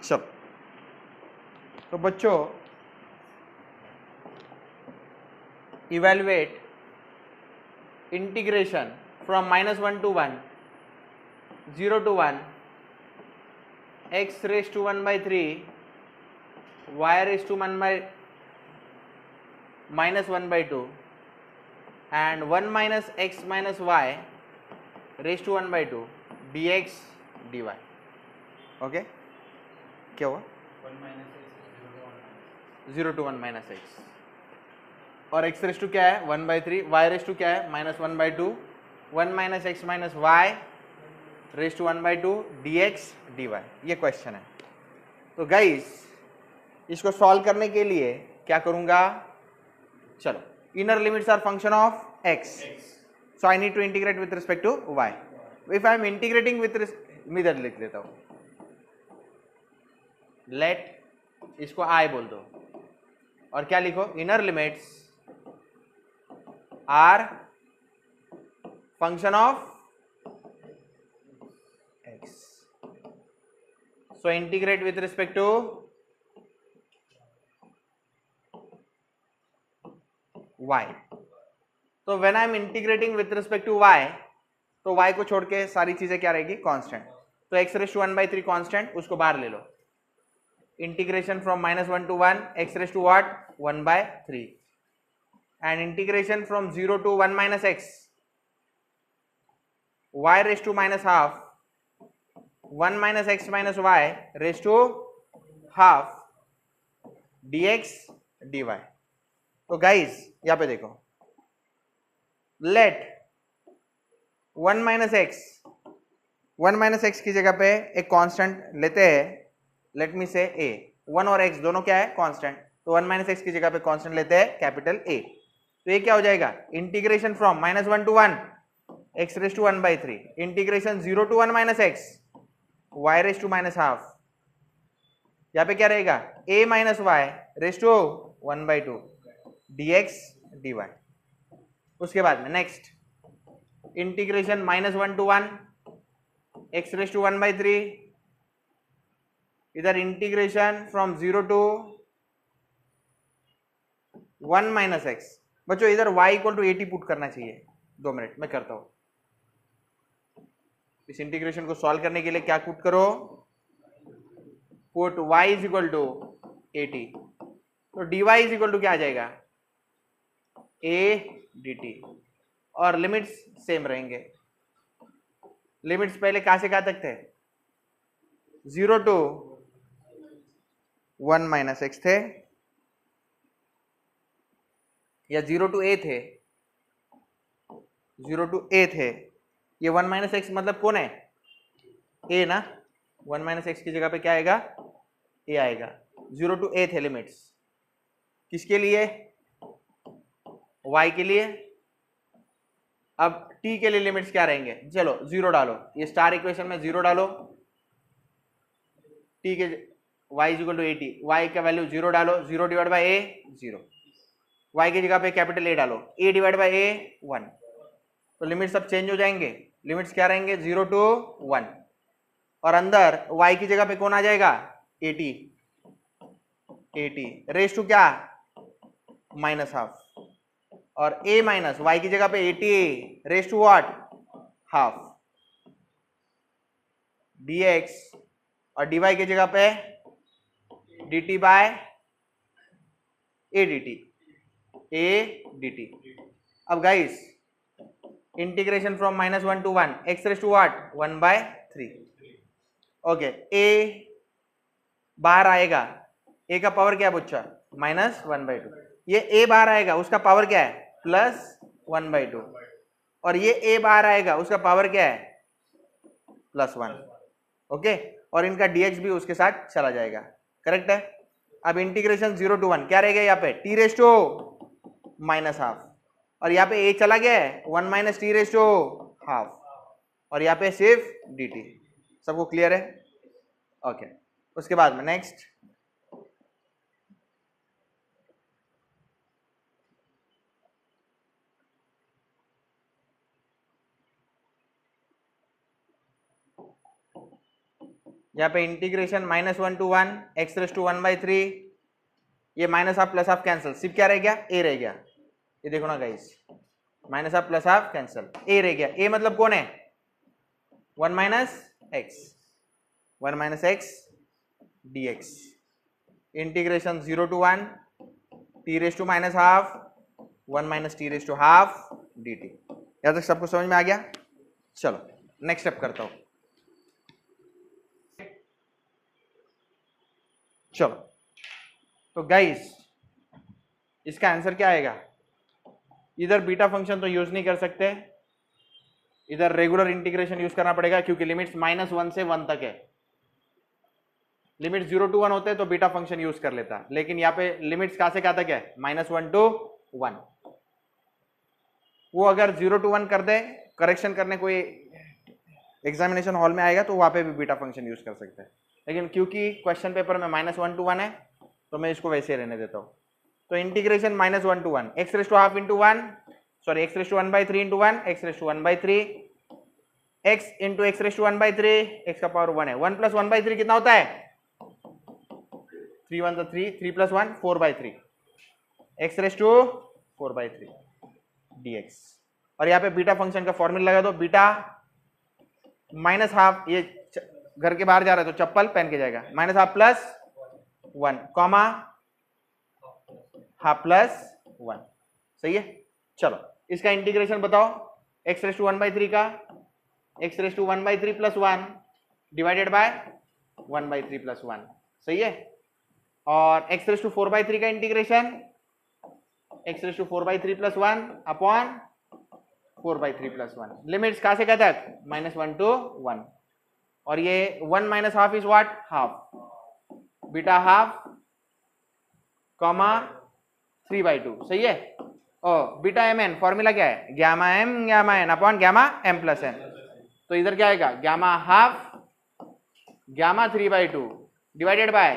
चलो तो बच्चों evaluate integration from -1 to 1, 0 to 1, x raised to 1 by 3, y raised to 1 by -1 by 2 and 1 minus x minus y raised to 1 by 2 dx dy. Okay क्या हुआ? 0 to 1 minus x और x raise to क्या है 1 by 3, y raise to क्या है -1 by 2, 1 minus x minus y raise to 1 by 2 dx dy. ये question है. तो गाइस इसको सॉल्व करने के लिए क्या करूंगा? चलो, inner limits are function of x, so I need to integrate with respect to y. If I am integrating with मैं इधर लिख देता हूं, लेट इसको I बोल दो और क्या लिखो? Inner limits are function of x, so integrate with respect to y. तो when I am integrating with respect to y, तो y को छोड़ के सारी चीजें क्या रहेगी? कांस्टेंट. तो x raise to 1 by 3 constant, उसको बाहर ले लो. Integration from -1 to 1 x raise to what 1 by 3 and integration from 0 to 1 minus x y raise to -half 1 minus x minus y raise to half dx dy. तो guys यहां पे देखो, late 1 minus x की जगह पे एक constant लेते हैं. लेट मी से a. 1 और x दोनों क्या है? कांस्टेंट. तो 1 minus x की जगह पे कांस्टेंट लेते हैं कैपिटल A. तो ये क्या हो जाएगा? Integration from -1 to 1 x raise to 1 by 3 integration 0 to 1 minus x y raise to -half. यहाँ पे क्या रहेगा? a minus y raise to 1 by 2 dx dy. उसके बाद में next integration -1 to 1 x raise to 1 by 3, इधर integration from 0 to 1 minus x. बच्चों इधर y इक्वल टू 80 पुट करना चाहिए. 2 मिनट मैं करता हूं. इस इंटीग्रेशन को सॉल्व करने के लिए क्या पुट करो? Put y is equal to 80. तो dy इज इक्वल टू क्या आ जाएगा? a dt. और लिमिट्स सेम रहेंगे. लिमिट्स पहले कहां से कहां तक थे? 0 to 1 minus x थे या 0 to a थे? 0 to a थे. ये 1 minus x मतलब कौन है? a ना. 1 minus x की जगह पे क्या आएगा? a आएगा. 0 to a थे लिमिट्स. किसके लिए? y के लिए. अब t के लिए लिमिट्स क्या रहेंगे? चलो 0 डालो. ये स्टार इक्वेशन में 0 डालो. t के y is equal to 80, y का वैल्यू 0 डालो. 0 डिवाइड बाय a 0. y की जगह पे कैपिटल A डालो. a divide by a 1. तो लिमिट्स सब चेंज हो जाएंगे. लिमिट्स क्या रहेंगे? 0 to 1. और अंदर y की जगह पे कौन आ जाएगा? 80 रेस टू क्या? -half. और a माइनस y की जगह पे 80 raise to what? Half dx और dy की जगह पे dt बाय a dt. अब guys integration from -1 to 1 x raise to what 1 by 3. Okay, a बाहर आएगा. a का पावर क्या है बच्चा? -1 by 2. ये a बाहर आएगा, उसका पावर क्या है? +1 by 2. और ये a बाहर आएगा, उसका पावर क्या है? +1. ओके, और इनका dx भी उसके साथ चला जाएगा. करेक्ट है. अब इंटीग्रेशन 0 to 1 क्या रहेगा? यहाँ पे t रेस टू -half. और यहाँ पे a चला गया है 1 minus t raise to half. और यहाँ पे सिर्फ dt. सबको क्लियर है? ओके. उसके बाद में नेक्स्ट यहाँ पे इंटीग्रेशन -1 to 1 x⁻⁴ ये minus half plus half cancel, सिर्फ क्या रह गया, a रह गया। ये देखो ना guys, minus half plus half cancel, a रह गया। a मतलब कौन है, 1 - x dx, integration 0 to 1 t⁻⁻, 1 - t⁻½ dt। यहाँ तक सबको समझ में आ गया। चलो नेक्स्ट स्टेप करता हूं। चलो तो गाइस इसका आंसर क्या आएगा, इधर बीटा फंक्शन तो यूज नहीं कर सकते, इधर रेगुलर इंटीग्रेशन यूज करना पड़ेगा क्योंकि लिमिट्स -1 से 1 तक है। लिमिट 0 to 1 होते हैं तो बीटा फंक्शन यूज कर लेता, लेकिन यहाँ पे लिमिट्स कहां से कहां तक है, -1 to 1। वो अगर 0 to 1 कर दे, करेक्शन करने कोई एग्जामिनेशन हॉल में आएगा तो वहां पे भी बीटा फंक्शन यूज कर सकते हैं, लेकिन क्योंकि क्वेश्चन पेपर में -1 to 1 है तो मैं इसको वैसे रहने देता हूं। तो integration -1 to 1 x⁻½ into 1 sorry x⁻⁴ into 1 x⁻⁴ x into x⁻⁴ x का पावर 1 है। 1 + 1/3 कितना होता है, 3 1 3, 3 + 1 4/3 x⁻⁴ dx। और यहाँ पे बीटा फंक्शन का फॉर्मूला लगा दो, बीटा -½ ये घर के बाहर जा रहा है तो चप्पल पहन के जाएगा, -½ + 1 कॉमा ½ + 1, सही है। चलो इसका इंटीग्रेशन बताओ, x⁻⁴ का x⁻⁴ + 1 डिवाइडेड बाय 1/3 + 1, सही है। और x⁻⁴ का इंटीग्रेशन x⁻⁴ + 1 अपॉन 4/3 + 1। लिमिट्स कहां से कहां तक, -1 to 1। और ये 1 - ½ is what, half, beta half comma 3/2, सही है। और बीटा mn फॉर्मूला क्या है, gamma m upon gamma m + n। तो इधर क्या आएगा, gamma half gamma 3/2 divided by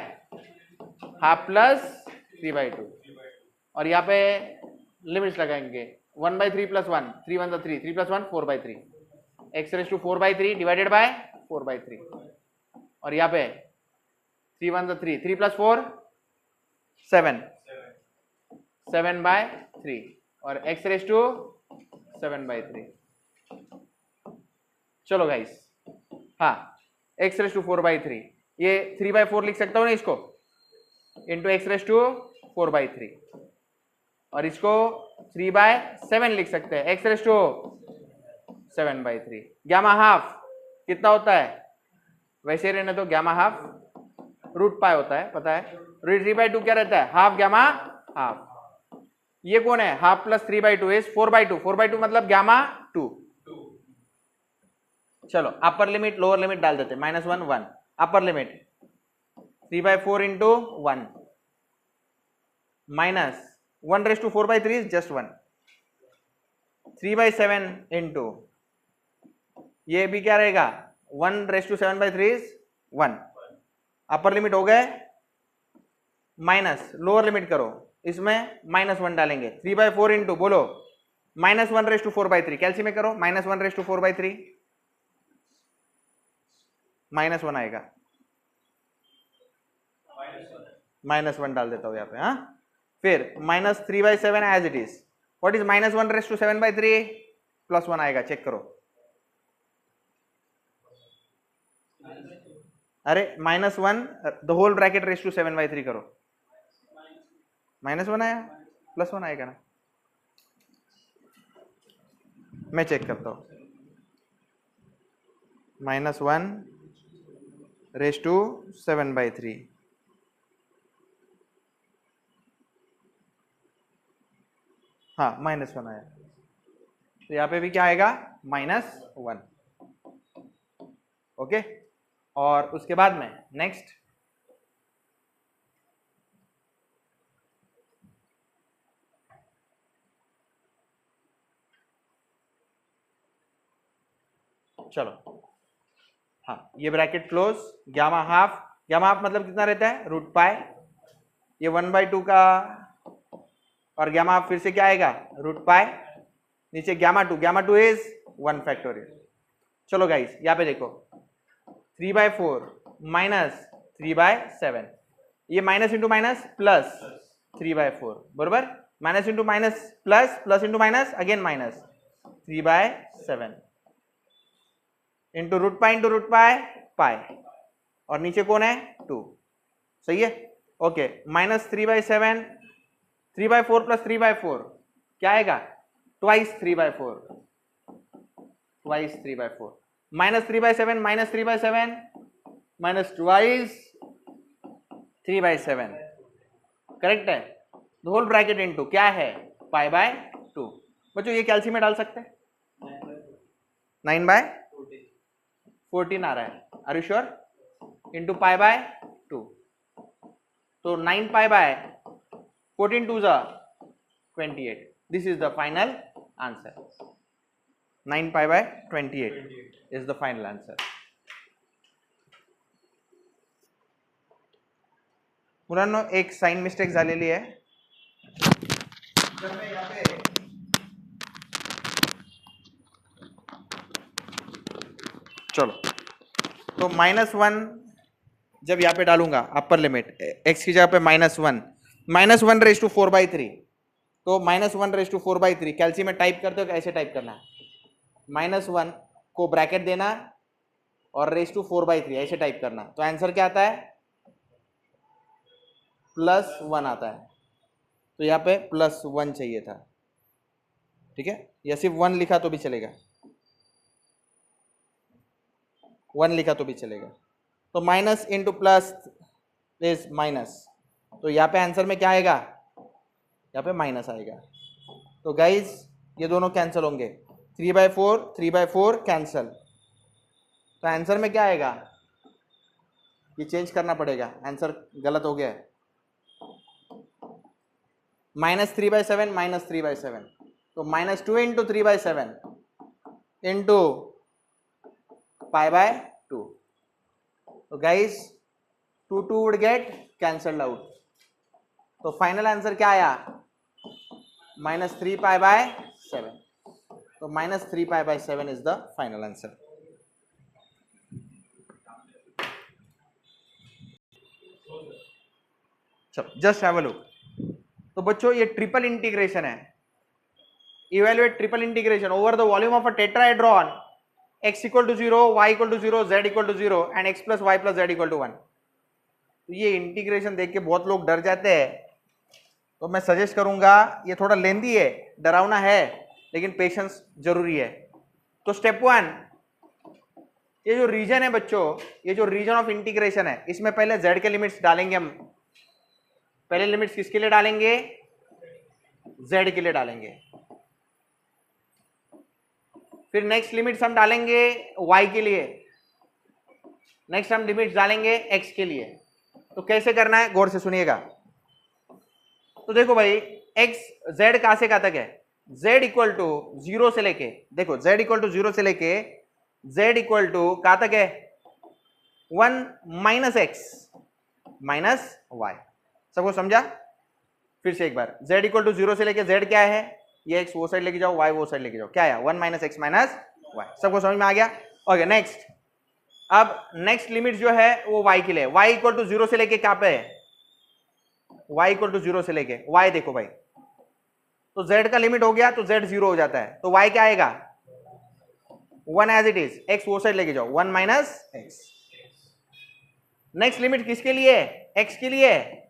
half plus 3/2। और यहाँ पे लिमिट्स लगाएंगे 1/3 + 1, 3 1 3, 3 + 1 4/3 x⁻⁴ डिवाइडेड बाय 4/3। और यहाँ पे 3 1 3, 3 + 4 7, 7/3 और x⁻⁷/3। चलो गाइस, हाँ x⁻⁴ ये 3/4 लिख सकता हूँ ना इसको, इंटू x⁻⁴ और इसको 3/7 लिख सकते हैं, x⁻⁷/3। गामा हाफ कितना होता है, वैसे रहने तो गामा हाफ √π होता है, पता है। 3/2 क्या रहता है, हाफ गामा हाफ। ये कौन है, हाफ प्लस 3/2 इज 4/2, 4/2 मतलब गामा 2। चलो अपर लिमिट लोअर लिमिट डाल देते, -1 1, upper limit 3/4 into 1 minus 1⁴/3 is just 1, 3/7 into ये भी क्या रहेगा, 1⁻⁷/3 is 1। अपर लिमिट हो गए, माइनस लोअर लिमिट करो, इसमें -1 डालेंगे, 3/4 इंटू बोलो -1⁴/3, कैलसी में करो, -1⁴/3 -1 आएगा, -1 डाल देता हूं यहाँ पे। हाँ फिर -3/7 as it is, what is -1⁻⁷/3 +1 आएगा, चेक करो। अरे -1 द होल ब्रैकेट ⁻⁷/3 करो, -1 आया, +1 आएगा ना, मैं चेक करता हूं। -1⁻⁷/3 हाँ -1 आया, तो यहाँ पे भी क्या आएगा, -1। ओके, और उसके बाद में नेक्स्ट चलो, हाँ ये ब्रैकेट क्लोज, गामा हाफ मतलब कितना रहता है, √π, ये 1/2 का, और गामा हाफ फिर से क्या आएगा, √π, नीचे गामा 2 इज 1 फैक्टोरियल। चलो गाइस यहाँ पे देखो, 3/4 -3/7, ये माइनस इंटू माइनस प्लस 3/4 बरोबर, minus into minus plus, plus into minus again minus 3/7 into root pi pi, और नीचे कौन है 2, सही है। ओके, -3/7, 3/4 प्लस 3/4 क्या आएगा, twice 3/4, twice 3/4, -3/7 -3/7 minus twice 3/7, correct है। द होल ब्रैकेट इनटू क्या है π/2। बच्चों ये कैल्सी में डाल सकते हैं, 9/14 आ रहा है, आर यू श्योर, इंटू π/2, तो 9π/14 2 28, this is the final answer, 9π/28 is the final answer. मुलांनो एक साइन मिस्टेक झालेली आहे, जर मैं यहाँ पे चलो तो -1 जब यहाँ पे डालूंगा अपर लिमिट x की जगह पे -1, -1/4/3, तो -1/4/3 कैल्सी में टाइप करते हो, ऐसे टाइप करना है, -1 को ब्रैकेट देना और ⁻⁴/3 ऐसे टाइप करना, तो आंसर क्या आता है +1 आता है, तो यहाँ पे +1 चाहिए था, ठीक है, या सिर्फ 1 लिखा तो भी चलेगा, 1 लिखा तो भी चलेगा, तो minus into plus is minus, तो यहाँ पे आंसर में क्या आएगा, यहाँ पे माइनस आएगा, तो गाइज ये दोनों कैंसिल होंगे, 3/4 कैंसिल, तो आंसर में क्या आएगा, ये चेंज करना पड़ेगा, आंसर गलत हो गया है, -3/7 -3/7, तो -2 इंटू 3/7 इंटू π/2, तो guys 2 would get cancelled out, तो फाइनल आंसर क्या आया -3π/7, तो -3π/7 इज द फाइनल आंसर। चलो जस्ट हैव अ लुक, तो बच्चों ये ट्रिपल इंटीग्रेशन है, evaluate triple integration over the volume of a tetrahedron, x = 0, y = 0, z = 0 and x + y + z = 1। तो ये इंटीग्रेशन देख के बहुत लोग डर जाते हैं, तो मैं सजेस्ट करूंगा, ये थोड़ा लेंदी है, डरावना है, लेकिन पेशेंस जरूरी है। तो स्टेप 1, ये जो रीजन है बच्चों, ये जो रीजन ऑफ इंटीग्रेशन है, इसमें पहले z के लिमिट्स डालेंगे हम, पहले लिमिट्स किसके लिए डालेंगे, z के लिए डालेंगे, फिर नेक्स्ट लिमिट्स हम डालेंगे y के लिए, नेक्स्ट हम लिमिट्स डालेंगे x के लिए। तो कैसे करना है गौर से सुनिएगा, तो देखो भाई x z कहां से कहां तक है, z = 0 से लेके, देखो z = 0 से लेके z = कहां तक है 1 - x - y, सबको समझा, फिर से एक बार, z = 0 से लेके z क्या है, ये x वो साइड लेके जाओ, y वो साइड लेके जाओ, क्या आया 1 - x - y, सबको समझ में आ गया। ओके नेक्स्ट, अब नेक्स्ट लिमिट जो है वो y के लिए, y = 0 से लेके कहां पे है, y = 0 से लेके y, देखो भाई, तो z का लिमिट हो गया तो z 0 हो जाता है, तो y क्या आएगा 1 एज इट इज, x वो साइड लेके जाओ 1 - x। नेक्स्ट लिमिट किसके लिए, x के लिए,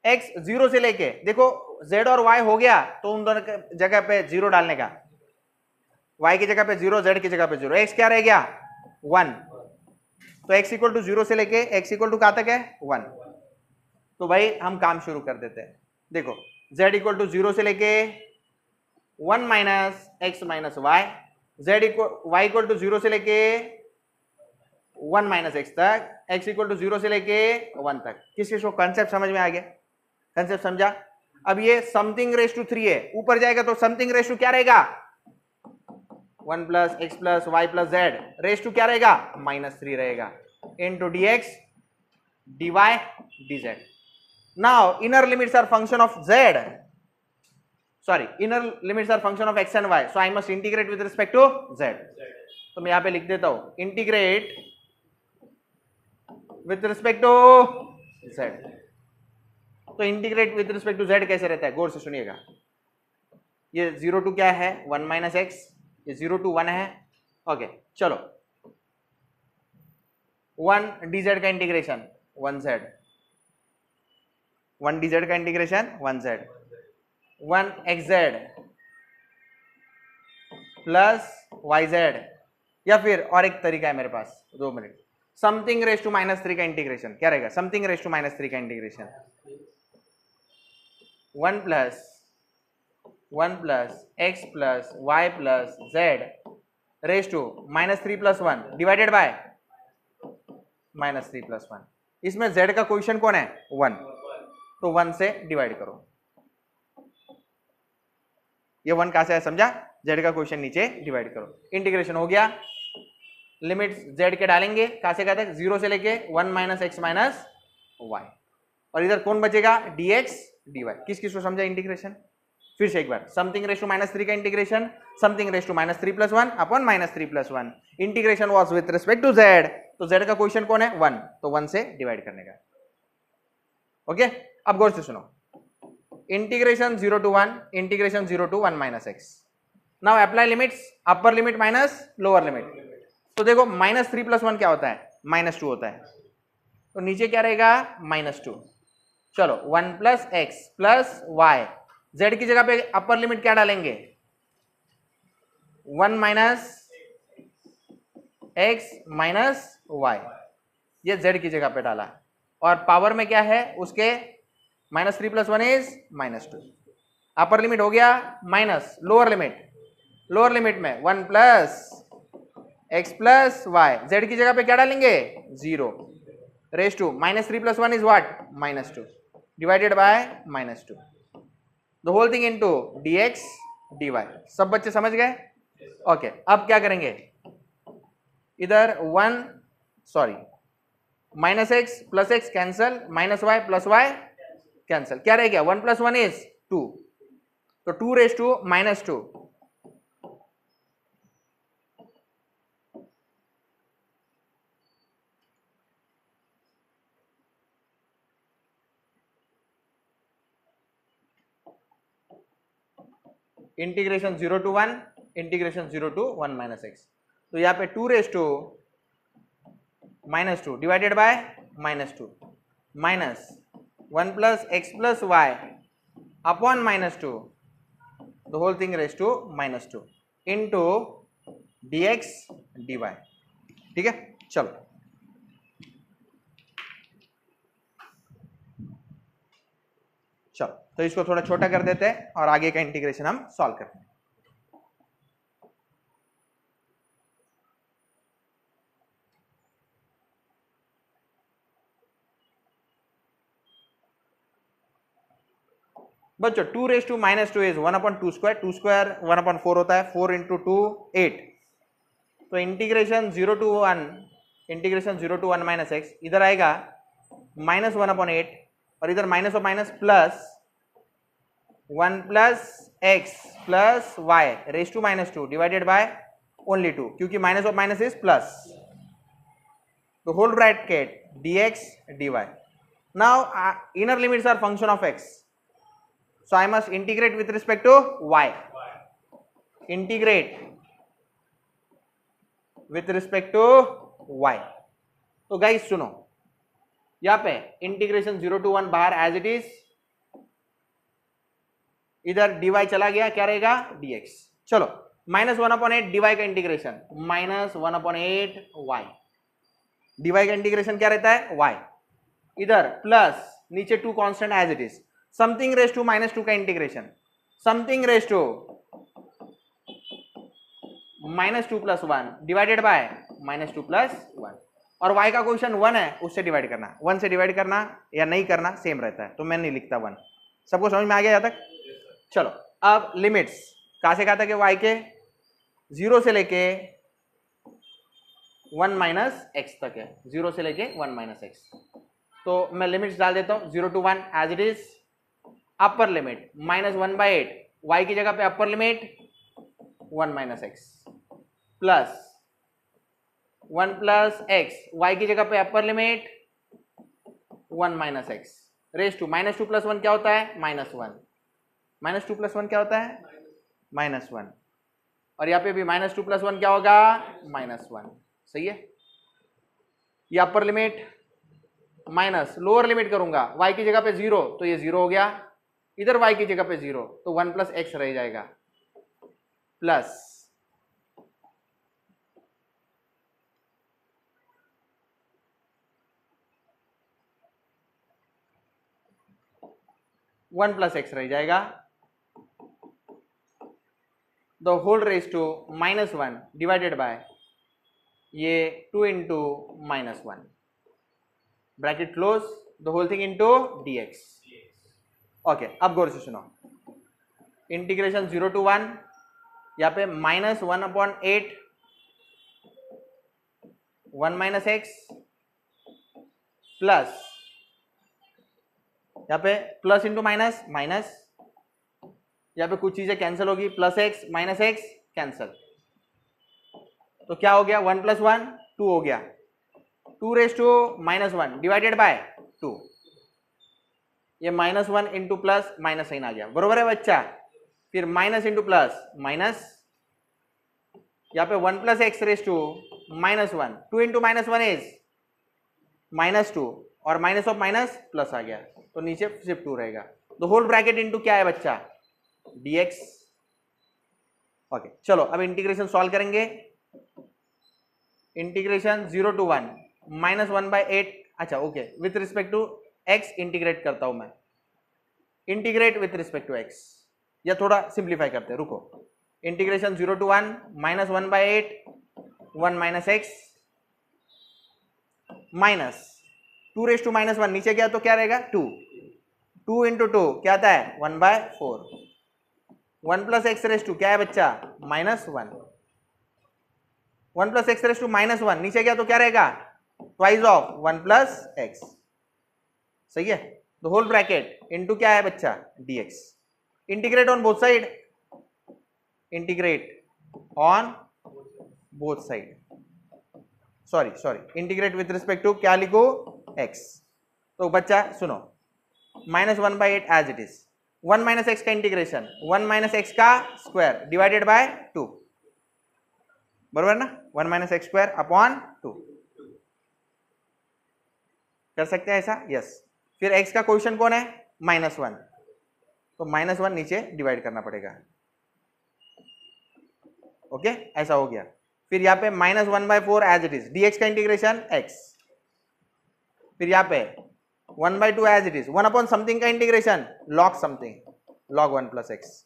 x 0 से लेके, देखो z और y हो गया, तो उन दोनों जगह पे 0 डालने का, y की जगह पे 0, z की जगह पे 0, x क्या रह गया 1, तो x = 0 से लेके x = कहां तक है 1। तो भाई हम काम शुरू कर देते हैं, देखो z = 0 से लेके 1 - x - y, y = 0 से लेके 1 - x तक, x = 0 से लेके 1 तक। किसी को कंसेप्ट समझ में आ गया, कंसेप्ट समझा। अब ये समथिंग रेस टू 3 है, ऊपर जाएगा तो समथिंग रेस टू क्या रहेगा 1 + x + y + z, raise to क्या रहेगा -3 रहेगा, into dx dy dz। now inner limits are function of z, sorry inner limits are function of x and y, so I must integrate with respect to z। तो मैं यहां पे लिख देता हूं integrate with respect to Z. तो integrate with respect to Z कैसे रहता है, गौर से सुनिएगा। ये 0 टू क्या है 1 माइनस एक्स, ये 0 टू 1 है। ओके चलो 1 dz का इंटीग्रेशन 1z, 1 dz का integration 1z, 1 xz plus yz, या फिर और एक तरीका है मेरे पास, 2 मिनट, समथिंग रेस टू -3 का इंटीग्रेशन क्या रहेगा, समथिंग रेस टू -3 का integration 1 plus x plus y plus z raise to -3 plus 1 divided by -3 plus 1। इसमें z का क्वोशिएंट कौन है 1, तो 1 से डिवाइड करो। ये 1 कहां से है समझा, z का क्वोशिएंट नीचे डिवाइड करो। इंटीग्रेशन हो गया, लिमिट z के डालेंगे कहां से कहां तक, 0 से लेके 1 माइनस एक्स माइनस वाई, और इधर कौन बचेगा dx dy। किस किस को समझा इंटीग्रेशन, फिर से एक बार, समथिंग रेस टू -3 का integration, something raise to -3 plus 1 upon -3 plus 1। Integration was with respect to z, तो z का क्वोशिएंट कौन है 1, तो 1 से डिवाइड करने का। ओके अब गौर से सुनो, integration 0 to 1, integration 0 to 1 minus x. Now apply limits, upper limit minus lower limit. तो देखो -3 प्लस 1 क्या होता है -2 होता है, तो नीचे क्या रहेगा -2। चलो 1 plus x plus y, z की जगह पे अपर लिमिट क्या डालेंगे 1 माइनस एक्स माइनस वाई, ये z की जगह पे डाला, और पावर में क्या है उसके -3 प्लस 1 इज -2। अपर लिमिट हो गया minus lower limit, lower limit में 1 plus x plus y, z की जगह पे क्या डालेंगे 0 raise to -3 plus 1 is what -2 divided by -2, the whole thing into dx dy। सब बच्चे समझ गए। ओके अब क्या करेंगे, इधर 1 sorry -x plus x cancel, -y plus y cancel, क्या रह गया 1 प्लस 1 इज 2, तो 2 raise to -2, integration 0 to 1, integration 0 to 1 minus x, तो यहाँ पे 2 raise to -2 divided by -2 minus 1 plus x plus y upon -2, the whole thing raise to -2 into dx dy। ठीक है चलो चलो, तो इसको थोड़ा छोटा कर देते हैं और आगे का इंटीग्रेशन हम सॉल्व करते हैं। बच्चों 2 raise to -2 is 1 upon 2 square, 2 square 1 upon 4 होता है, 4 इंटू 2 8, तो integration 0 to 1, integration 0 to 1 minus x, इधर आएगा -1 अपॉन 8, और इधर माइनस और minus plus 1 plus x plus y raise to -2 divided by only 2, क्योंकि माइनस और माइनस इज प्लस, तो whole bracket dx dy। Now inner limits are function of x, so I must integrate with respect to y, integrate with respect to y। तो guys सुनो, यहां पे integration 0 to 1 बाहर as it is, इधर dy चला गया, क्या रहेगा dx। चलो -1 अपॉन 8 dy का इंटीग्रेशन -1 अपॉन 8 y, dy का इंटीग्रेशन क्या रहता है y, इधर प्लस नीचे 2 constant as it is, something raise to -2 का integration, something raise to -2 plus 1 divided by -2 plus 1, और y का क्वेश्चन 1 है, उससे डिवाइड करना, 1 से डिवाइड करना या नहीं करना सेम रहता है, तो मैं नहीं लिखता 1। सबको समझ में आ गया यहाँ तक। चलो अब लिमिट्स कहां से कहां तक है y के, 0 से लेके 1 माइनस एक्स तक है, 0 से लेके 1 माइनस एक्स, तो मैं लिमिट्स डाल देता हूं 0 to 1 as it is, upper limit -1/8, y की जगह पे upper limit 1 minus x plus 1 plus x, y की जगह पे upper limit 1 minus x raise to minus 2 plus 1 क्या होता है -1, माइनस 2 प्लस 1 क्या होता है -1, और यहाँ पे भी माइनस 2 प्लस 1 क्या होगा -1। सही है। ये अपर लिमिट माइनस लोअर लिमिट करूंगा y की जगह पे 0 तो ये 0 हो गया, इधर y की जगह पे 0 तो 1 प्लस एक्स रह जाएगा प्लस 1 प्लस एक्स रह जाएगा the whole raise to -1 divided by ये 2 into -1 bracket close the whole thing into dx। Okay, अब गौर से सुनो, इंटीग्रेशन 0 to 1 यहाँ पे -1/8 1 माइनस एक्स प्लस यहाँ पे प्लस इंटू माइनस माइनस, यहाँ पे कुछ चीजें कैंसिल होगी, plus x minus x cancel, तो क्या हो गया 1 प्लस 1 2 हो गया, 2 रेस टू -1 डिवाइडेड बाय 2, ये -1 इंटू प्लस माइनस साइन आ गया, बरोबर है बच्चा। फिर माइनस इंटू प्लस माइनस, यहाँ पे 1 plus x raise to -1, 2 into -1 is -2 और माइनस ऑफ माइनस प्लस आ गया, तो नीचे सिर्फ 2 रहेगा, तो होल ब्रैकेट इंटू क्या है बच्चा dx। ओके चलो अब इंटीग्रेशन सॉल्व करेंगे। इंटीग्रेशन 0 to 1 -1/8, अच्छा okay, with respect to x integrate करता हूं मैं, integrate with respect to x, या थोड़ा सिंप्लीफाई करते हैं, रुको। Integration 0 to 1 -1/8 1 minus x minus 2 raise to -1 नीचे गया तो क्या रहेगा 2, 2 इंटू 2 क्या आता है 1/4, 1 प्लस एक्स रेस टू क्या है बच्चा -1, 1 प्लस एक्स रेस टू -1 नीचे गया तो क्या रहेगा ट्वाइस ऑफ 1 प्लस एक्स। सही है, द होल ब्रैकेट इनटू क्या है बच्चा dx। Integrate on both side, integrate on both side, sorry integrate with respect to क्या लिखो x। तो बच्चा सुनो -1/8 as it is, 1 minus x का इंटीग्रेशन 1 माइनस एक्स का स्क्वायर डिवाइडेड बाय 2, बरोबर ना, 1 माइनस एक्स स्क्वायर अपॉन 2, कर सकते हैं ऐसा, यस। फिर x का क्वेश्चन कौन है -1, तो -1 नीचे डिवाइड करना पड़ेगा, ओके ऐसा हो गया। फिर यहाँ पे -1/4 एज इट इज, dx का इंटीग्रेशन x, फिर यहाँ पे 1/2 as it is, 1 upon something का integration log something, log 1 plus x.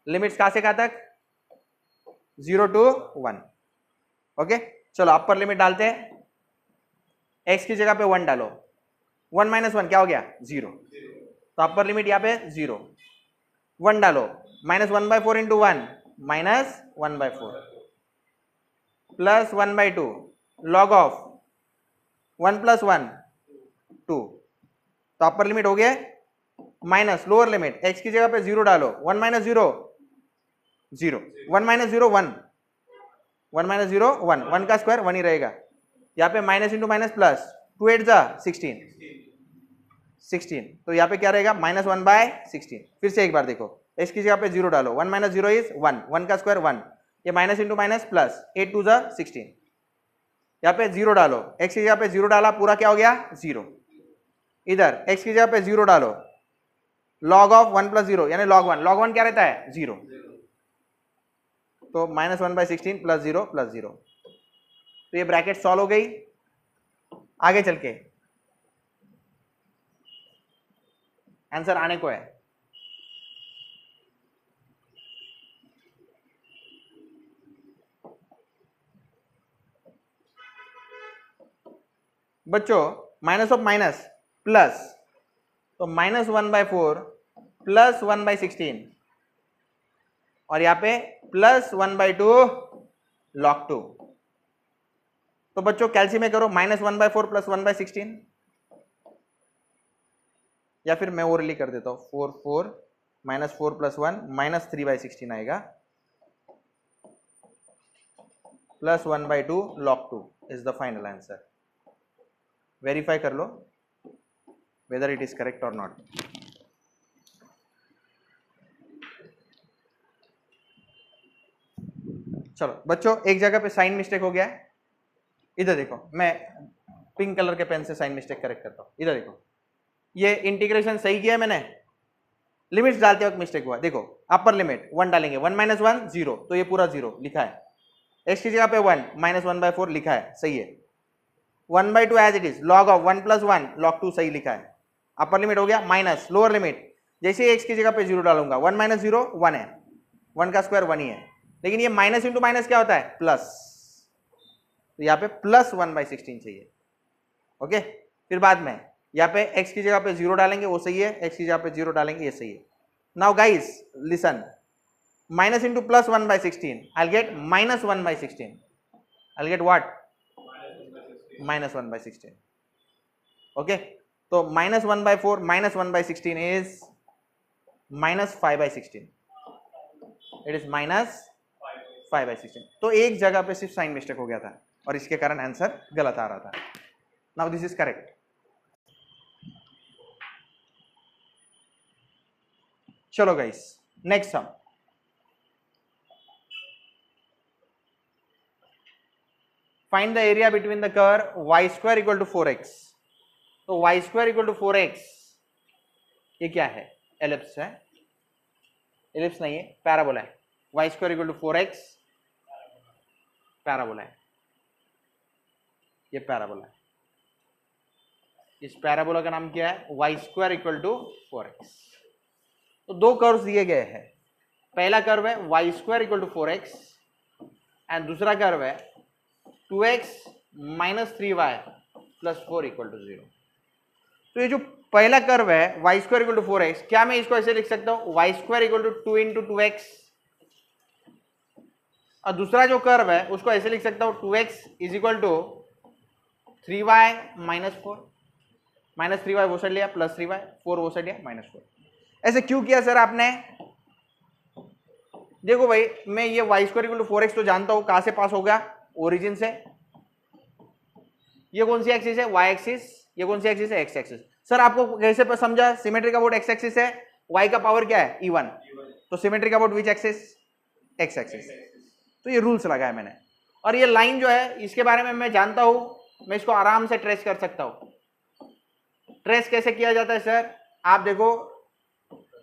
Limits कहां से कहां तक 0 to 1, ओके चलो अपर लिमिट डालते हैं, x की जगह पे 1 डालो, 1 माइनस 1 क्या हो गया 0, तो अपर लिमिट यहाँ पे 0, 1 डालो -1/4 into 1 -1/4 plus 1/2 log of 1 plus 1 2, तो अपर लिमिट हो गया माइनस लोअर लिमिट, x की जगह पे 0 डालो, 1 माइनस 0 0, 1 माइनस 0 1, 1 माइनस 0 1, 1 का स्क्वायर 1 ही रहेगा, यहाँ पे माइनस इंटू माइनस प्लस 2 8 जा 16, तो यहाँ पे क्या रहेगा -1/16। फिर से एक बार देखो, x की जगह पे 0 डालो, 1 माइनस 0 इज 1, 1 का स्क्वायर 1, ये माइनस इंटू माइनस प्लस 8 2 जा 16, यहाँ पे 0 डालो, x की जगह पे 0 डाला पूरा क्या हो गया 0, इधर x की जगह पे 0 डालो, log ऑफ 1 प्लस 0 यानी log 1, log 1 क्या रहता है 0, तो -1/16 प्लस 0 प्लस 0, तो ये ब्रैकेट सॉल्व हो गई। आगे चल के आंसर आने को है, बच्चों माइनस ऑफ माइनस प्लस, तो -1/4 प्लस 1/16 और यहाँ पे प्लस 1/2 log 2, तो बच्चों कैल्सी में करो -1/4 प्लस 1/16, या फिर मैं ओरली कर देता हूँ 4 4 -4 प्लस 1 -3/16 आएगा plus 1/2 log 2 is the final answer. Verify कर लो, whether it is correct or not. चलो बच्चों, एक जगह पे साइन मिस्टेक हो गया है, इधर देखो, मैं पिंक कलर के पेन से साइन मिस्टेक करेक्ट करता हूं। इधर देखो, ये इंटीग्रेशन सही किया है मैंने, लिमिट्स डालते वक्त मिस्टेक हुआ। देखो अपर लिमिट 1 डालेंगे, 1 - 1 0, तो ये पूरा 0 लिखा है। x की जगह पे 1 -1/4 लिखा है, सही है। 1/2 as it is, log of 1 + 1 log 2 सही लिखा है। अपर लिमिट हो गया माइनस, लोअर लिमिट जैसे ही x की जगह पे 0 डालूंगा, 1 - 0 1 है, 1 का स्क्वायर 1 ही है, लेकिन ये माइनस इंटू माइनस क्या होता है, प्लस, तो यहाँ पे +1/16 चाहिए। ओके, फिर बाद में यहाँ पे x की जगह पे 0 डालेंगे, वो सही है, x की जगह पे 0 डालेंगे, ये सही है। Now guys listen, minus into +1/16, I'll get -1/16, I'll get what, -1/16. Okay, तो -1/4 -1/16 is -5/16, it is -5/16। तो एक जगह पे सिर्फ साइन मिस्टेक हो गया था और इसके कारण आंसर गलत आ रहा था। Now this is correct. चलो guys, next sum, find the area between the curve y² = 4x। तो y² = 4x, ये क्या है, एलिप्स है, एलिप्स नहीं है, पैराबोला है। y² = 4x पैराबोला है, ये पैराबोला है। इस पैराबोला का नाम क्या है, y² = 4x। तो दो कर्व्स दिए गए हैं, पहला कर्व है y² = 4x एंड दूसरा कर्व है 2x - 3y + 4 = 0। तो ये जो पहला कर्व है y² = 4x, क्या मैं इसको ऐसे लिख सकता हूं, y² = 2 × 2x, और दूसरा जो कर्व है उसको ऐसे लिख सकता हूं 2x = 3y - 4, -3y वो साइड लिया, +3y, 4 वो साइड लिया, -4। ऐसे क्यों किया सर आपने, देखो भाई, मैं ये y² = 4x तो जानता हूं, कहां से पास होगा, ओरिजिन से। ये कौन सी एक्सिस है, y एक्सिस, ये कौन सी एक्सिस है, x एक्सिस। सर आपको कैसे पर समझा, सिमेट्री का बोर्ड x एक्सिस है, y का पावर क्या है, e1, तो सिमेट्री का board which axis, x axis. तो ये रूल्स लगाया मैंने, और ये लाइन जो है इसके बारे में मैं जानता हूं, मैं इसको आराम से ट्रेस कर सकता हूं। ट्रेस कैसे किया जाता है सर, आप देखो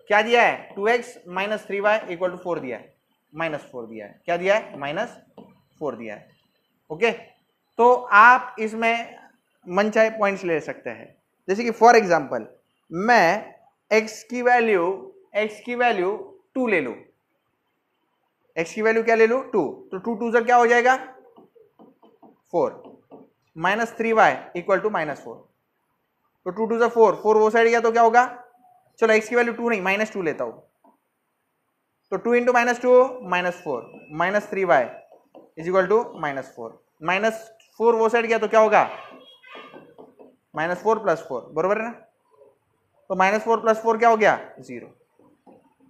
क्या दिया है, 2x - 3y = 4 दिया है, -4 दिया है, क्या दिया है, -4 दिया है। ओके, तो आप इसमें मनचाहे पॉइंट्स ले सकते हैं, जैसे कि फॉर एग्जांपल मैं x की वैल्यू 2 ले लूं, x की वैल्यू क्या ले लूं, 2, तो 2 2 क्या हो जाएगा, 4, -3y = -4, तो 2 2 4, 4 वो साइड गया तो क्या होगा, चलो x की वैल्यू 2 नहीं -2 लेता हूं, तो 2 × -2 -4, -3y = -4 वो साइड गया तो क्या होगा, -4 + 4, बरोबर है ना, तो -4 + 4 क्या हो गया, 0,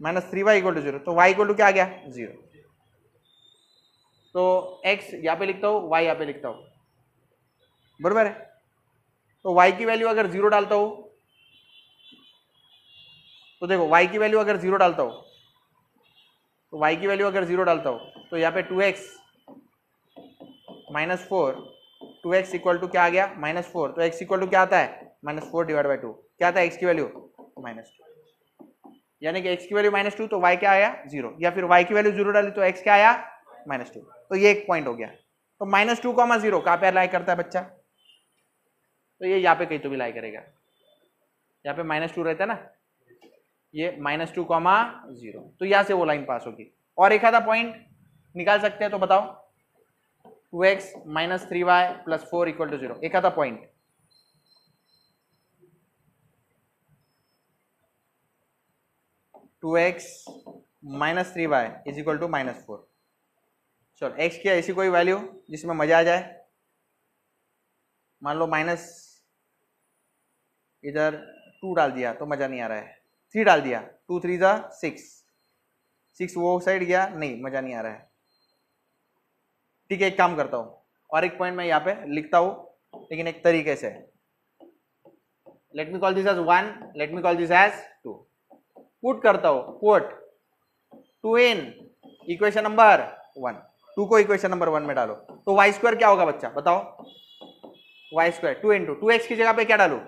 -3y = 0, तो y = क्या आ गया, 0। तो x यहां पे लिखता हूं, y यहां पे लिखता हूं, बरोबर है। तो y की वैल्यू अगर 0 डालता हूं, तो देखो y की वैल्यू अगर 0 डालता हूं, तो y की वैल्यू अगर 0 डालता हूं, तो यहाँ पे 2x - 4, 2x = क्या आ गया, -4, तो x = क्या आता है, -4/2, क्या आता है x की वैल्यू, -2, यानी कि x की वैल्यू -2, तो y क्या आया, 0, या फिर y की वैल्यू 0 डाली तो x क्या आया, -2। तो ये एक पॉइंट हो गया। तो -2, 0 कहाँ पे अप्लाई करता है बच्चा, तो ये यहाँ पे कहीं तो भी लाई करेगा, यहाँ पे -2 रहता है ना, ये -2, 0, तो यहां से वो लाइन पास होगी। और एक आधा पॉइंट निकाल सकते हैं, तो बताओ, 2x - 3y + 4 = 0, एक आधा पॉइंट, (2x - 3y = -4). चलो x की ऐसी कोई वैल्यू जिसमें मजा आ जाए, मान लो माइनस इधर 2 डाल दिया तो मजा नहीं आ रहा है, 3 डाल दिया, 2 3 जा 6 वो साइड गया, नहीं मजा नहीं आ रहा है। ठीक है, एक काम करता हूं, और एक पॉइंट मैं यहाँ पे लिखता हूं, लेकिन एक तरीके से, let me call this as 1, let me call this as 2. Put करता हूं, पुट 2 इन इक्वेशन नंबर 1, 2 को इक्वेशन नंबर 1 में डालो तो वाई स्क्वायर क्या होगा बच्चा बताओ. वाई स्क्वायर 2 इंटू 2x की जगह पे क्या डालू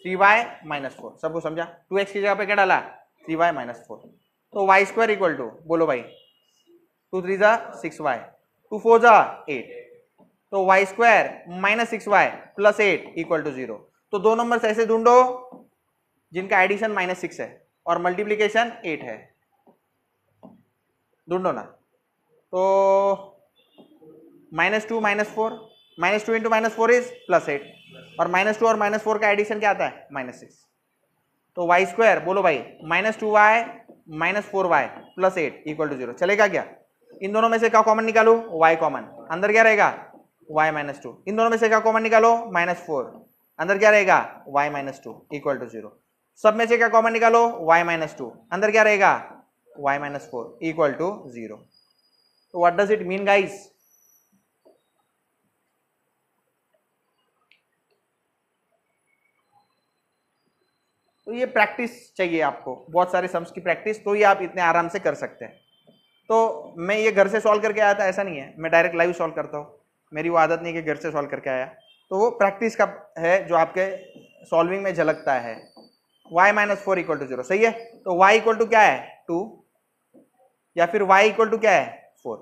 3y माइनस 4. सबको समझा. 2x की जगह पे क्या डाला 3y माइनस 4. तो वाई स्क्वायर इक्वल टू बोलो भाई 2 3 जा 6y 2 4 जा 8. तो y square minus 6y plus 8 equal to 0. तो दो नंबर्स ऐसे ढूंढो जिनका एडिशन माइनस 6 है और मल्टीप्लीकेशन 8 है. ढूंढो ना. तो -2 -4, -2 इंटू -4 इज +8 और -2 और -4 का एडिशन क्या आता है -6. तो वाई स्क्वायर बोलो भाई -2y -4y plus 8 equal to 0. चलेगा क्या. इन दोनों में से क्या कॉमन निकालो y कॉमन. अंदर क्या रहेगा y -2. इन दोनों में से क्या कॉमन निकालो -4. अंदर क्या रहेगा y -2 इक्वल टू 0. सब में से क्या कॉमन निकालो y -2. अंदर क्या रहेगा y -4 इक्वल टू 0. तो what does it mean guys. तो ये प्रैक्टिस चाहिए आपको, बहुत सारे सम्स की प्रैक्टिस, तो ये आप इतने आराम से कर सकते हैं. तो मैं ये घर से सॉल्व करके आया था ऐसा नहीं है, मैं डायरेक्ट लाइव सॉल्व करता हूँ. मेरी वो आदत नहीं कि घर से सॉल्व करके आया. तो वो प्रैक्टिस का है जो आपके सॉल्विंग में झलकता है. y -4 इक्वल टू 0 सही है. तो y इक्वल टू क्या है 2 या फिर y इक्वल टू क्या है 4.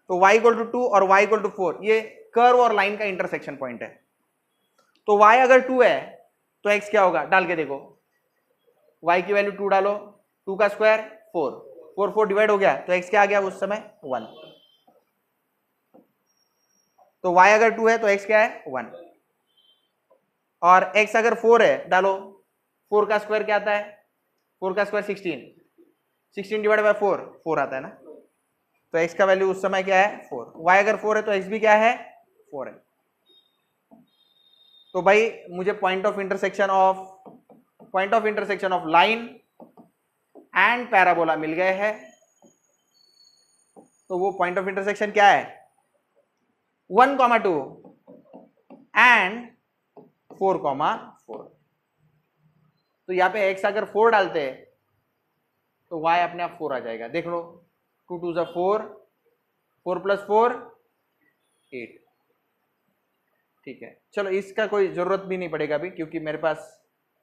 तो y इक्वल टू 2 और y इक्वल टू 4 ये कर्व और लाइन का इंटरसेक्शन पॉइंट है. तो y अगर 2 है तो x क्या होगा डाल के देखो. y की वैल्यू 2 डालो, 2 का स्क्वायर 4, 4 4 डिवाइड हो गया तो x क्या आ गया उस समय 1. तो y अगर 2 है तो x क्या है 1 और x अगर 4 है डालो. 4 का स्क्वायर क्या आता है 4 का स्क्वायर 16, 16 डिवाइड बाय 4 4 आता है ना. तो x का वैल्यू उस समय क्या है 4. y अगर 4 है तो x भी क्या है 4 है. तो भाई मुझे point of intersection of line and parabola मिल गए हैं. तो वो पॉइंट ऑफ इंटरसेक्शन क्या है 1,2 एंड 4,4. तो यहां पे x अगर 4 डालते हैं तो y अपने आप 4 आ जाएगा. देख लो 2 2 4, 4 + 4 8. ठीक है चलो इसका कोई जरूरत भी नहीं पड़ेगा अभी क्योंकि मेरे पास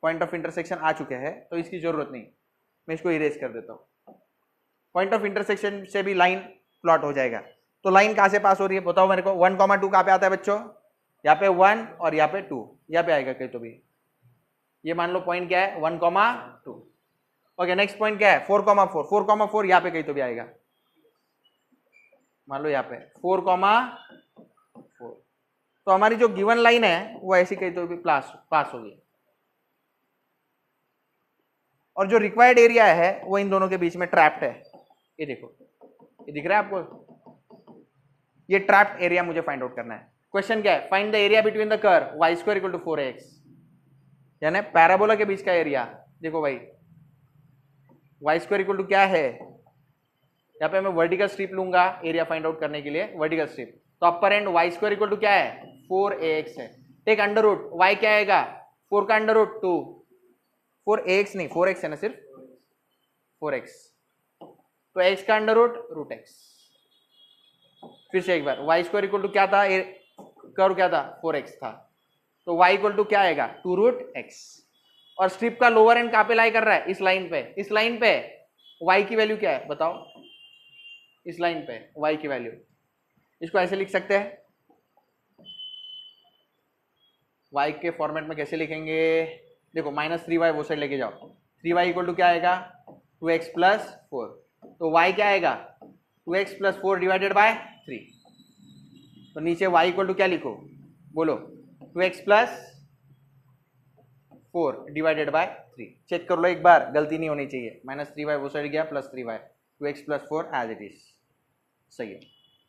पॉइंट ऑफ इंटरसेक्शन आ चुके हैं तो इसकी जरूरत नहीं. मैं इसको इरेज कर देता हूं. पॉइंट ऑफ इंटरसेक्शन से भी लाइन प्लॉट हो जाएगा. तो लाइन कहां से पास हो रही है बताओ मेरे को. 1,2 कहां पे आता है बच्चों यहाँ पे 1 और यहाँ पे 2 यहाँ पे आएगा कहीं तो भी. ये मान लो पॉइंट क्या है 1,2. ओके नेक्स्ट पॉइंट क्या है 4,4, 4,4 यहाँ पे कहीं तो भी आएगा. मान लो यहाँ पे 4,4. तो हमारी जो गिवन लाइन है वो ऐसी कहीं तो भी पास होगी. और जो रिक्वायर्ड एरिया है वो इन दोनों के बीच में ट्रैप्ड है. ये देखो ये दिख रहा है आपको. ये ट्रैप्ड एरिया मुझे फाइंड आउट करना है. क्वेश्चन क्या है find the area between the curve y square equal to 4x. यानी पैराबोला के बीच का एरिया. देखो भाई y स्क्वायर इक्वल टू क्या है. यहाँ पे मैं वर्टिकल स्ट्रिप लूंगा एरिया फाइंड आउट करने के लिए. वर्टिकल स्ट्रिप तो upper end y square equal to क्या है 4ax है. टेक अंडर रूट y क्या आएगा 4 का अंडर रूट 2. 4ax नहीं 4x है ना सिर्फ 4x. तो x का अंडर रूट x. फिर से एक बार y स्क्वायर इक्वल टू क्या था कर्व क्या था 4x था. तो y इक्वल टू क्या आएगा 2√x. और स्ट्रिप का लोअर एंड कहां पे लाई कर रहा है इस लाइन पे. इस लाइन पे y की वैल्यू क्या है बताओ. इस लाइन पे y की वैल्यू इसको ऐसे लिख सकते हैं. y के फॉर्मेट में कैसे लिखेंगे देखो -3y वो साइड लेके जाओ. 3y इक्वल टू क्या आएगा 2x + 4. तो y क्या आएगा 2x + 4 डिवाइडेड बाय 3. तो नीचे y इक्वल टू क्या लिखो बोलो 2x + 4 डिवाइडेड बाय 3. चेक कर लो एक बार गलती नहीं होनी चाहिए. -3y वो साइड गया +3y 2x + 4 as it is सही है.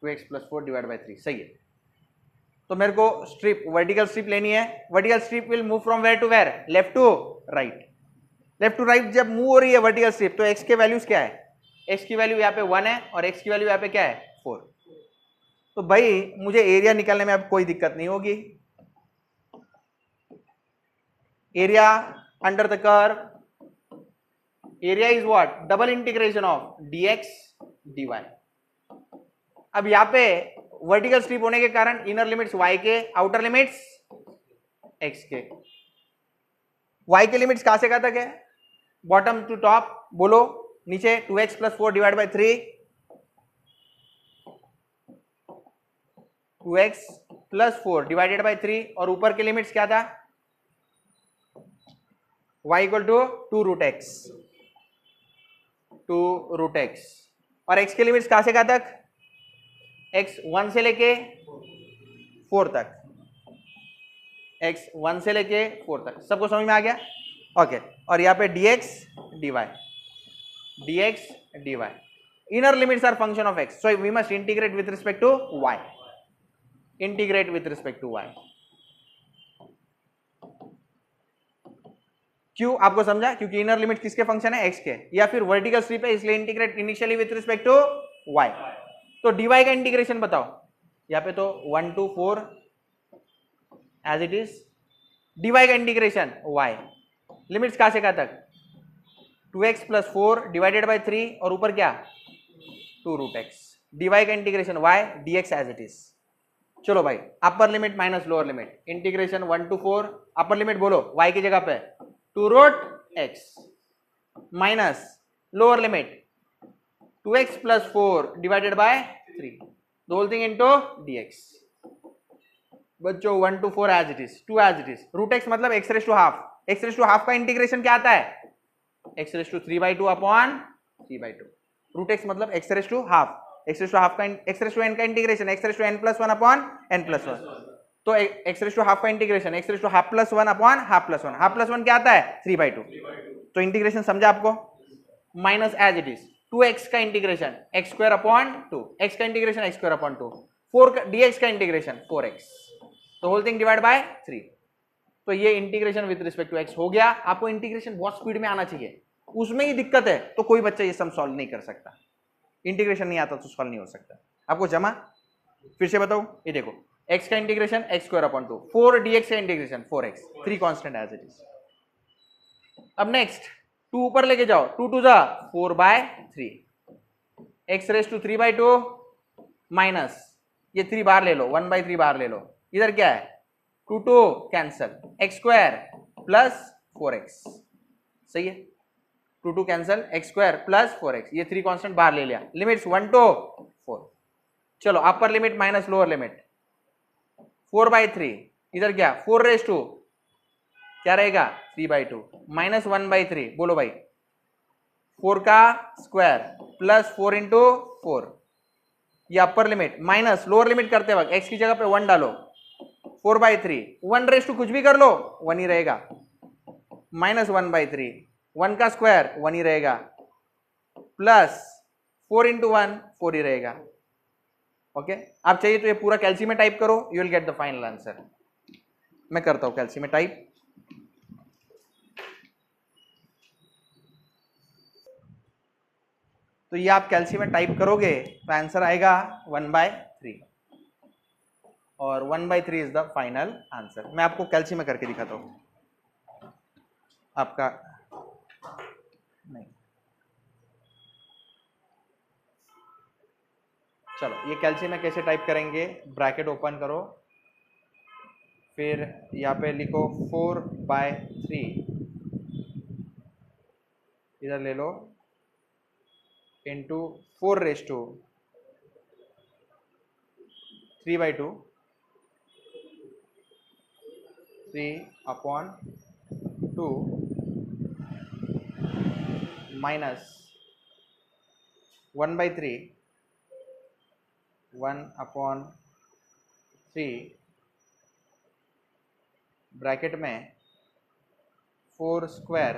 2x + 4 डिवाइड बाय 3 सही है. तो मेरे को स्ट्रिप वर्टिकल स्ट्रिप लेनी है. Vertical strip will move from where to where left to right. Left to right जब मूव हो रही है वर्टिकल स्ट्रिप तो x के वैल्यूज क्या है. x की वैल्यू यहाँ पे 1 है और x की वैल्यू यहाँ पे क्या है 4. तो भाई मुझे एरिया निकालने में अब कोई दिक्कत नहीं होगी. Area under the curve, area is what, double integration of dx dy। अब यहां पे वर्टिकल स्ट्रिप होने के कारण इनर लिमिट्स y के, आउटर लिमिट्स x के। y के लिमिट्स कहां से कहां तक है, बॉटम टू टॉप, बोलो नीचे 2x + 4 divide by 3, 2x + 4 divided by 3, और ऊपर के लिमिट्स क्या था, y = 2√x, 2√x, और x के लिमिट्स कहां से कहां तक, x 1 से लेके 4 तक, x 1 से लेके 4 तक। सबको समझ में आ गया, ओके। और यहाँ पे dx dy, inner limits are function of x, so we must integrate with respect to y, integrate with respect to y। क्यों आपको समझा, क्योंकि इनर लिमिट किसके फंक्शन है, x के, या फिर वर्टिकल स्ट्रिप है इसलिए integrate initially with respect to y। तो dy का इंटीग्रेशन बताओ, यहाँ पे तो 1 to 4 as it is, dy का इंटीग्रेशन y, लिमिट्स कहां से कहां तक, 2x + 4 डिवाइडेड बाय 3, और ऊपर क्या 2√x, dy का integration y, dx as it is. चलो भाई, upper limit minus lower limit, integration 1 to 4, upper limit बोलो y की जगह पे 2√x minus lower limit 2x + 4 divided by 3, the whole thing into dx। बच्चों 1 to 4 as it is, 2 as it is, √x मतलब x⁻², x⁻² का integration क्या आता है, x⁻³ अपॉन 3/2, √x मतलब x⁻², x⁻² का x⁻n का इंटीग्रेशन x⁻n+1 अपॉन n+1, तो x⁻² का इंटीग्रेशन x⁻½ + 1 अपॉन ½ + 1 क्या आता है 3/2। तो इंटीग्रेशन समझा आपको, minus as it is 2x का इंटीग्रेशन x² अपॉन 2, x का इंटीग्रेशन x² अपॉन 2, 4 का dx का इंटीग्रेशन 4x, तो होल थिंग डिवाइड बाय 3। तो ये integration with respect to x हो गया। आपको इंटीग्रेशन बहुत स्पीड में आना चाहिए, उसमें ही दिक्कत है, तो कोई बच्चा ये सम सॉल्व नहीं कर सकता, इंटीग्रेशन नहीं आता तो सॉल्व नहीं हो सकता। आपको जमा फिर से बताऊं, ये देखो x का इंटीग्रेशन x² अपॉन 2, 4 dx का integration 4x, 3 constant as it is. अब नेक्स्ट 2 ऊपर लेके जाओ, 2 2 जा 4/3, x⁻³ माइनस ये 3 बाहर ले लो, 1/3 बाहर ले लो, इधर क्या है 2 2 कैंसल, x² + 4x, सही है, 2 2 कैंसल, x² + 4x, ये 3 कांस्टेंट बाहर ले लिया, लिमिट्स 1 to 4। चलो अपर लिमिट माइनस लोअर लिमिट 4/3, इधर क्या 4⁻² क्या रहेगा 3/2 माइनस 1/3, बोलो भाई 4 का स्क्वायर प्लस 4 × 4, ये अपर लिमिट माइनस लोअर लिमिट करते वक्त x की जगह पे 1 डालो, 4/3, 1⁻² कुछ भी कर लो 1 ही रहेगा, माइनस 1/3, 1 का स्क्वायर 1 ही रहेगा, प्लस 4 × 1 4 ही रहेगा। ओके, आप चाहिए तो ये पूरा कैल्सी में टाइप करो, you will get the final answer. मैं करता हूं कैल्सी में टाइप, तो ये आप कैल्सी में टाइप करोगे तो आंसर आएगा 1/3, और 1/3 इज द फाइनल आंसर। मैं आपको कैल्सी में करके दिखाता हूं, आपका नहीं, चलो ये कैल्सी में कैसे टाइप करेंगे, ब्रैकेट ओपन करो, फिर यहाँ पे लिखो 4/3, इधर ले लो, इंटू 4⁻³ 3/2, 3/2 माइनस 1/3, 1/3 ब्रैकेट में 4²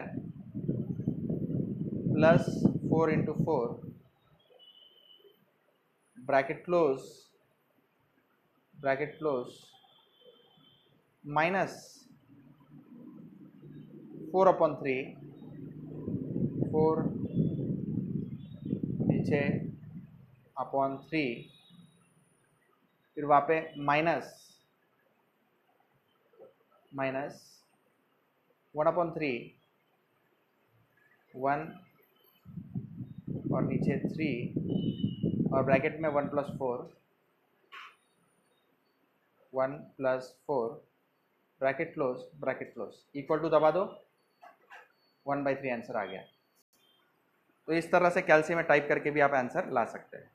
प्लस 4 × 4 ब्रैकेट क्लोज माइनस 4/3, 4 नीचे अपॉन 3, फिर वहाँ पे माइनस 1/3, 1 और नीचे 3 और ब्रैकेट में 1 + 4, 1 + 4 ब्रैकेट क्लोज इक्वल टू दबा दो 1/3 आंसर आ गया। तो इस तरह से कैल्सी में टाइप करके भी आप आंसर ला सकते हैं।